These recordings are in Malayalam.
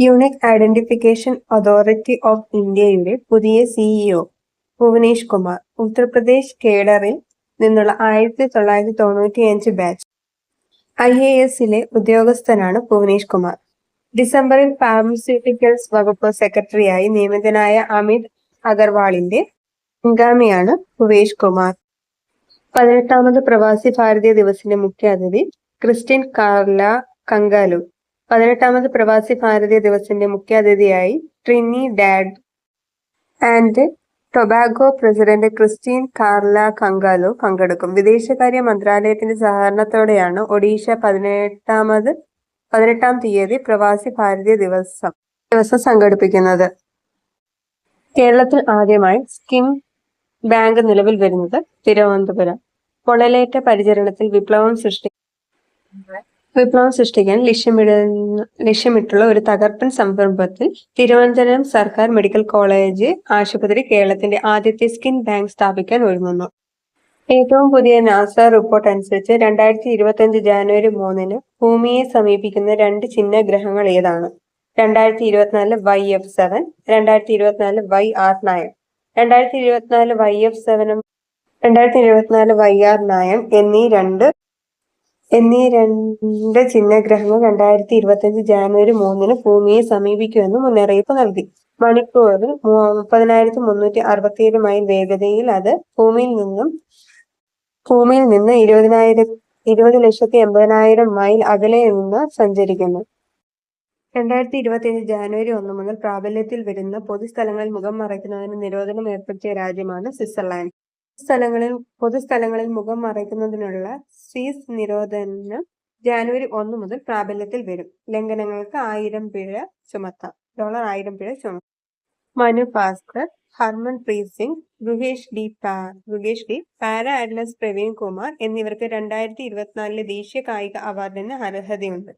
യൂണിക് ഐഡന്റിഫിക്കേഷൻ അതോറിറ്റി ഓഫ് ഇന്ത്യയുടെ പുതിയ സിഇഒ ഭുവനേഷ് കുമാർ. ഉത്തർപ്രദേശ് കേഡറിൽ നിന്നുള്ള 1995 ബാച്ച് IAS-ലെ ഉദ്യോഗസ്ഥനാണ് ഭുവനേഷ് കുമാർ. ഡിസംബറിൽ ഫാർമസ്യൂട്ടിക്കൽസ് വകുപ്പ് സെക്രട്ടറിയായി നിയമിതനായ അമിത് അഗർവാളിന്റെ പിൻഗാമിയാണ് ഭുവേഷ് കുമാർ. 18ാമത് പ്രവാസി ഭാരതീയ ദിവസിന്റെ മുഖ്യാതിഥി ക്രിസ്റ്റ്യൻ കാർല കങ്കാലു. 18ാമത് പ്രവാസി ഭാരതീയ ദിവസിന്റെ മുഖ്യാതിഥിയായി Trinidad and Tobago president Christine Carla Kangaloo പങ്കെടുക്കും. വിദേശകാര്യ മന്ത്രാലയത്തിന്റെ സഹകരണത്തോടെയാണ് ഒഡീഷ 18ാം തീയതി പ്രവാസി ഭാരതീയ ദിവസം സംഘടിപ്പിക്കുന്നത്. കേരളത്തിൽ ആദ്യമായി സ്കിൻ ബാങ്ക് നിലവിൽ വരുന്നത് തിരുവനന്തപുരം. പൊള്ളലേറ്റ പരിചരണത്തിൽ വിപ്ലവം സൃഷ്ടിക്കാൻ ലക്ഷ്യമിട്ടുള്ള ഒരു തകർപ്പൻ സംരംഭത്തിൽ തിരുവനന്തപുരം സർക്കാർ മെഡിക്കൽ കോളേജ് ആശുപത്രി കേരളത്തിന്റെ ആദ്യത്തെ സ്കിൻ ബാങ്ക് സ്ഥാപിക്കാൻ ഒരുങ്ങുന്നു. ഏറ്റവും പുതിയ നാസ റിപ്പോർട്ട് അനുസരിച്ച് 2025 ജനുവരി 3-ന് ഭൂമിയെ സമീപിക്കുന്ന 2 ചിഹ്നഗ്രഹങ്ങൾ ഏതാണ്? 2024 YF7, 2024 YR9. 2024 YF7 2024 YR9 എന്നീ രണ്ട് ചിഹ്നഗ്രഹങ്ങൾ 2025 ജനുവരി 3-ന് ഭൂമിയെ സമീപിക്കുമെന്ന് മുന്നറിയിപ്പ് നൽകി. മണിക്കൂറിൽ 30,367 മൈൽ വേഗതയിൽ അത് ഭൂമിയിൽ നിന്ന് 20,80,000 മൈൽ അകലെ നിന്ന് സഞ്ചരിക്കുന്നു. 2025 ജനുവരി 1 മുതൽ പ്രാബല്യത്തിൽ വരുന്ന പൊതുസ്ഥലങ്ങളിൽ മുഖം മറയ്ക്കുന്നതിന് നിരോധനം ഏർപ്പെടുത്തിയ രാജ്യമാണ് സ്വിറ്റ്സർലൻഡ്. പൊതുസ്ഥലങ്ങളിൽ മുഖം മറയ്ക്കുന്നതിനുള്ള സ്വിസ് നിരോധനം ജനുവരി 1 മുതൽ പ്രാബല്യത്തിൽ വരും. ലംഘനങ്ങൾക്ക് $1000 പിഴ ചുമത്താം. Manu Bhaker, Harmanpreet Singh, Gukesh D, para athlete Praveen Kumar എന്നിവർക്ക് 2024 ദേശീയ കായിക അവാർഡിന് അർഹതയുണ്ട്.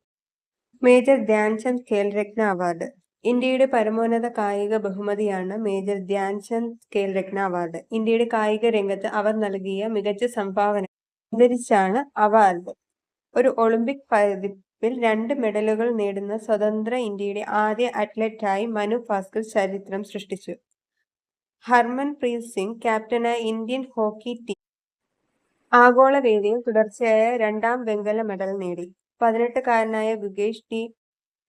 Major Dhyanchand Khelratna award. ഇന്ത്യയുടെ പരമോന്നത കായിക ബഹുമതിയാണ് മേജർ ധ്യാൻചന്ദ് ഖേൽരത്ന അവാർഡ്. ഇന്ത്യയുടെ കായിക രംഗത്ത് അവർ നൽകിയ മികച്ച സംഭാവന ആദരിച്ചാണ് അവാർഡ്. ഒരു ഒളിമ്പിക് പതിപ്പിൽ 2 മെഡലുകൾ നേടുന്ന സ്വതന്ത്ര ഇന്ത്യയുടെ ആദ്യ അത്ലറ്റായി മനു ഭാസ്കർ ചരിത്രം സൃഷ്ടിച്ചു. ഹർമൻപ്രീത് സിംഗ് ക്യാപ്റ്റനായ ഇന്ത്യൻ ഹോക്കി ടീം ആഗോള വേദിയിൽ തുടർച്ചയായ 2ാം വെങ്കല മെഡൽ നേടി. 18-കാരനായ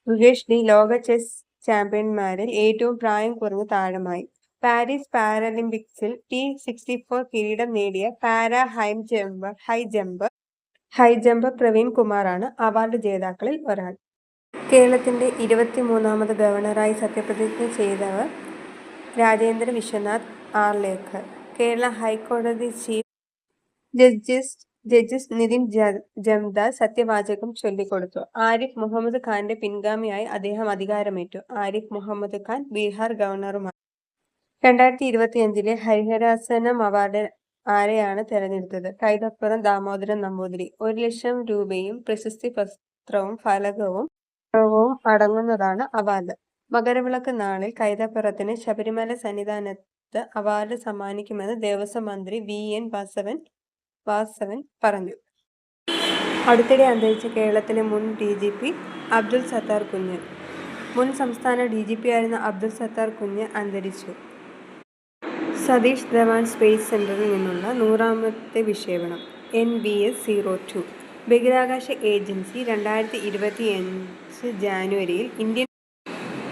ഗുകേഷ് ഡി ലോക ചെസ് ചാമ്പ്യന്മാരിൽ ഏറ്റവും പ്രായം കുറഞ്ഞ താരമായി. പാരീസ് പാരാലിമ്പിക്സിൽ T64 കിരീടം നേടിയ പാരാ ഹൈജമ്പർ പ്രവീൺ കുമാറാണ് അവാർഡ് ജേതാക്കളിൽ ഒരാൾ. കേരളത്തിന്റെ 23ാമത് ഗവർണറായി സത്യപ്രതിജ്ഞ ചെയ്തവർ രാജേന്ദ്ര വിശ്വനാഥ് ആർലേക്കർ. കേരള ഹൈക്കോടതി ചീഫ് ജസ്റ്റിസ് നിതിൻ ജംദാർ സത്യവാചകം ചൊല്ലിക്കൊടുത്തു. ആരിഫ് മുഹമ്മദ് ഖാന്റെ പിൻഗാമിയായി അദ്ദേഹം അധികാരമേറ്റു. ആരിഫ് മുഹമ്മദ് ഖാൻ ബീഹാർ ഗവർണറുമായി. 2025 ഹരിഹരാസനം അവാർഡ് ആരെയാണ് തെരഞ്ഞെടുത്തത്? കൈതപ്പുറം ദാമോദരൻ നമ്പൂതിരി. 1,00,000 രൂപയും പ്രശസ്തി പത്രവും ഫലകവും അടങ്ങുന്നതാണ് അവാർഡ്. മകരവിളക്ക് നാളിൽ കൈതപ്പുറത്തിന് ശബരിമല സന്നിധാനത്ത് അവാർഡ് സമ്മാനിക്കുമെന്ന് ദേവസ്വം മന്ത്രി VN വാസവൻ പറഞ്ഞു. അടുത്തിടെ അന്തരിച്ച കേരളത്തിലെ മുൻ DGP അബ്ദുൾ സത്താർ കുഞ്ഞ്. മുൻ സംസ്ഥാന DGP-ആയിരുന്ന അബ്ദുൾ സത്താർ കുഞ്ഞ് അന്തരിച്ചു. സതീഷ് ധവാൻ സ്പേസ് സെന്ററിൽ നിന്നുള്ള 100ാമത്തെ വിക്ഷേപണം. NVS-02 ബഹിരാകാശ ഏജൻസി 2025 ജനുവരിയിൽ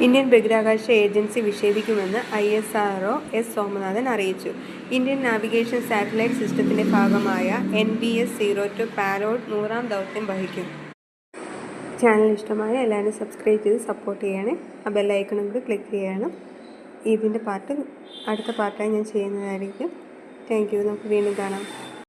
ഇന്ത്യൻ ബഹിരാകാശ ഏജൻസി വിക്ഷേപിക്കുമെന്ന് ISRO S സോമനാഥൻ അറിയിച്ചു. ഇന്ത്യൻ നാവിഗേഷൻ സാറ്റലൈറ്റ് സിസ്റ്റത്തിന്റെ ഭാഗമായ NVS-02 പാലോഡ് 100ാം ദൗത്യം വഹിക്കും. ചാനൽ ഇഷ്ടമായ എല്ലാവരും സബ്സ്ക്രൈബ് ചെയ്ത് സപ്പോർട്ട് ചെയ്യണേ. ആ ബെല്ലൈക്കണും കൂടി ക്ലിക്ക് ചെയ്യണം. ഇതിൻ്റെ അടുത്ത പാർട്ടായി ഞാൻ ചെയ്യുന്നതായിരിക്കും. Thank you. നമുക്ക് വീണ്ടും കാണാം.